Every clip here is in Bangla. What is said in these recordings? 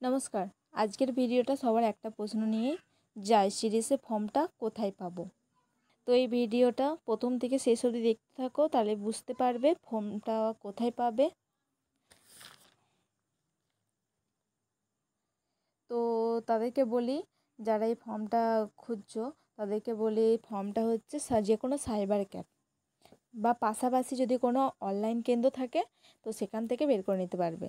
নমস্কার। আজকের ভিডিওটা সবার একটা প্রশ্ন নিয়েই যায়, সিরিজে ফর্মটা কোথায় পাবো। তো এই ভিডিওটা প্রথম থেকে শেষ অবধি দেখতে থাকো, তাহলে বুঝতে পারবে ফর্মটা কোথায় পাবে। তো তাদেরকে বলি, যারা এই ফর্মটা খুঁজছো তাদেরকে বলি, এই ফর্মটা হচ্ছে যে কোনো সাইবার ক্যাফে বা পাশাপাশি যদি কোনো অনলাইন কেন্দ্র থাকে তো সেখান থেকে বের করে নিতে পারবে।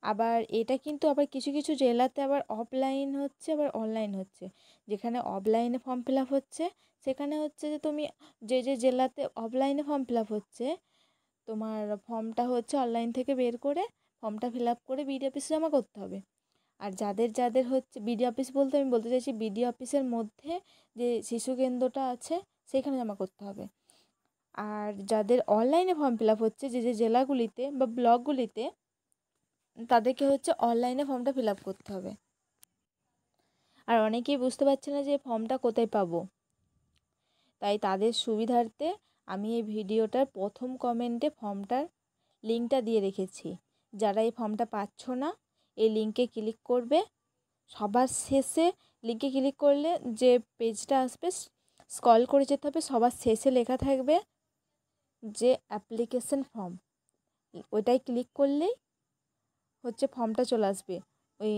আবার এটা কিন্তু আবার কিছু কিছু জেলাতে আবার অফলাইন হচ্ছে, আবার অনলাইন হচ্ছে। যেখানে অফলাইনে ফর্ম ফিল আপ হচ্ছে সেখানে হচ্ছে যে তুমি যে যে জেলাতে অফলাইনে ফর্ম ফিল আপ হচ্ছে, তোমার ফর্মটা হচ্ছে অনলাইন থেকে বের করে ফর্মটা ফিল আপ করে বিডিও অফিসে জমা করতে হবে। আর যাদের যাদের হচ্ছে বিডিও অফিস বলতে আমি বলতে চাইছি বিডিও অফিসের মধ্যে যে শিশু কেন্দ্রটা আছে সেখানে জমা করতে হবে। আর যাদের অনলাইনে ফর্ম ফিল আপ হচ্ছে যে যে জেলাগুলিতে বা ব্লকগুলিতে, তাদেরকে হচ্ছে অনলাইনে ফর্মটা ফিল আপ করতে হবে। আর অনেকেই বুঝতে পারছে না যে ফর্মটা কোথায় পাবো, তাই তাদের সুবিধার্থে আমি এই ভিডিওটার প্রথম কমেন্টে ফর্মটার লিঙ্কটা দিয়ে রেখেছি। যারা এই ফর্মটা পাচ্ছ না এই লিঙ্কে ক্লিক করবে, সবার শেষে লিঙ্কে ক্লিক করলে যে পেজটা আসবে স্ক্রল করে যেতে হবে, সবার শেষে লেখা থাকবে যে অ্যাপ্লিকেশন ফর্ম, ওইটাই ক্লিক করলেই হচ্ছে ফর্মটা চলে আসবে। ওই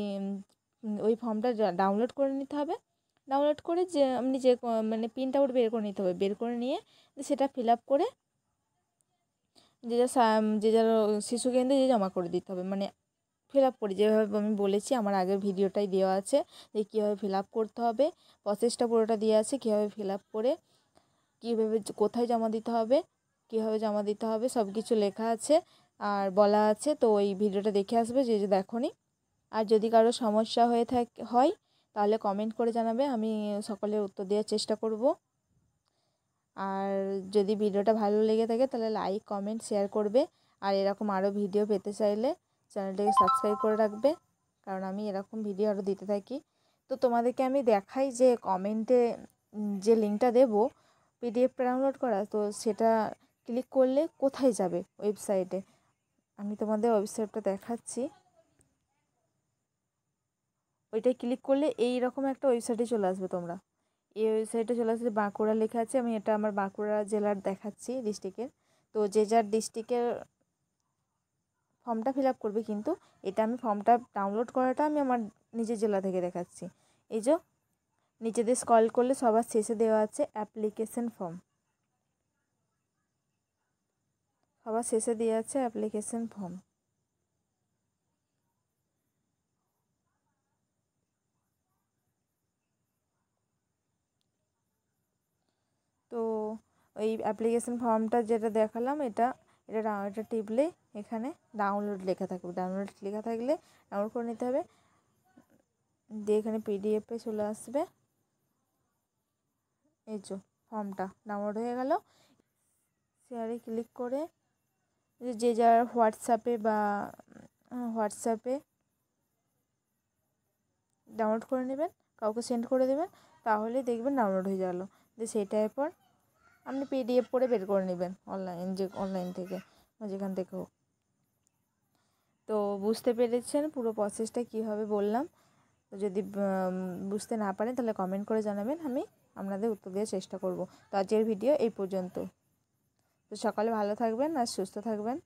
ওই ফর্মটা ডাউনলোড করে নিতে হবে। ডাউনলোড করে যে আপনি যে মানে প্রিন্ট আউট বের করে নিতে হবে, বের করে নিয়ে সেটা ফিল আপ করে যে যার শিশু কেন্দ্রে যে জমা করে দিতে হবে। মানে ফিল আপ করে যেভাবে আমি বলেছি আমার আগের ভিডিওটাই দেওয়া আছে যে কীভাবে ফিল আপ করতে হবে, প্রসেসটা পুরোটা দেওয়া আছে, কীভাবে ফিল আপ করে কীভাবে কোথায় জমা দিতে হবে, কীভাবে জমা দিতে হবে সব কিছু লেখা আছে আর বলা আছে। তো ওই ভিডিওটা দেখে আসবে যে যে দেখোনি। আর যদি কারো সমস্যা হয় তাহলে কমেন্ট করে জানাবে, আমি সকলের উত্তর দেওয়ার চেষ্টা করব। আর যদি ভিডিওটা ভালো লেগে থাকে তাহলে লাইক কমেন্ট শেয়ার করবে। আর এরকম আরও ভিডিও পেতে চাইলে চ্যানেলটাকে সাবস্ক্রাইব করে রাখবে, কারণ আমি এরকম ভিডিও আরও দিতে থাকি। তো তোমাদেরকে আমি দেখাই যে কমেন্টে যে লিঙ্কটা দেবো পিডিএফ ডাউনলোড করা, তো সেটা ক্লিক করলে কোথায় যাবে ওয়েবসাইটে। আমি তোমাদের ওয়েবসাইটটা দেখাচ্ছি। ওইটাই ক্লিক করলে এই রকম একটা ওয়েবসাইটে চলে আসবে। তোমরা এই ওয়েবসাইটে চলে আসলে বাঁকুড়া লেখা আছে, আমি এটা আমার বাঁকুড়া জেলার দেখাচ্ছি, ডিস্ট্রিক্টের। তো যে যার ডিস্ট্রিক্টের ফর্মটা ফিল আপ করবে, কিন্তু এটা আমি ফর্মটা ডাউনলোড করাটা আমি আমার নিজের জেলা থেকে দেখাচ্ছি। এই যে নিচেতে স্ক্রল করলে সবার শেষে দেওয়া আছে অ্যাপ্লিকেশন ফর্ম, সবার শেষে দেওয়া আছে অ্যাপ্লিকেশন ফর্ম। তো ওই অ্যাপ্লিকেশন ফর্মটা যেটা দেখালাম এটা এটা এটা টিপলে এখানে ডাউনলোড লেখা থাকবে, ডাউনলোড লেখা থাকলে ডাউনলোড করে নিতে হবে। দিয়ে এখানে পিডিএফে চলে আসবে। এই যে ফর্মটা ডাউনলোড হয়ে গেল। শেয়ারে ক্লিক করে যে যার হোয়াটসঅ্যাপে ডাউনলোড করে নেবেন, কাউকে সেন্ড করে দেবেন, তাহলে দেখবেন ডাউনলোড হয়ে গেল। যে সেটা এরপর আপনি পিডিএফ করে বের করে নেবেন অনলাইন থেকে বা যেখান থেকে হোক। তো বুঝতে পেরেছেন পুরো প্রসেসটা কীভাবে বললাম। তো যদি বুঝতে না পারেন তাহলে কমেন্ট করে জানাবেন, আমি আপনাদের উত্তর দেওয়ার চেষ্টা করব। তো আজকের ভিডিও এই পর্যন্ত। তো সকালে ভালো থাকবেন আর সুস্থ থাকবেন।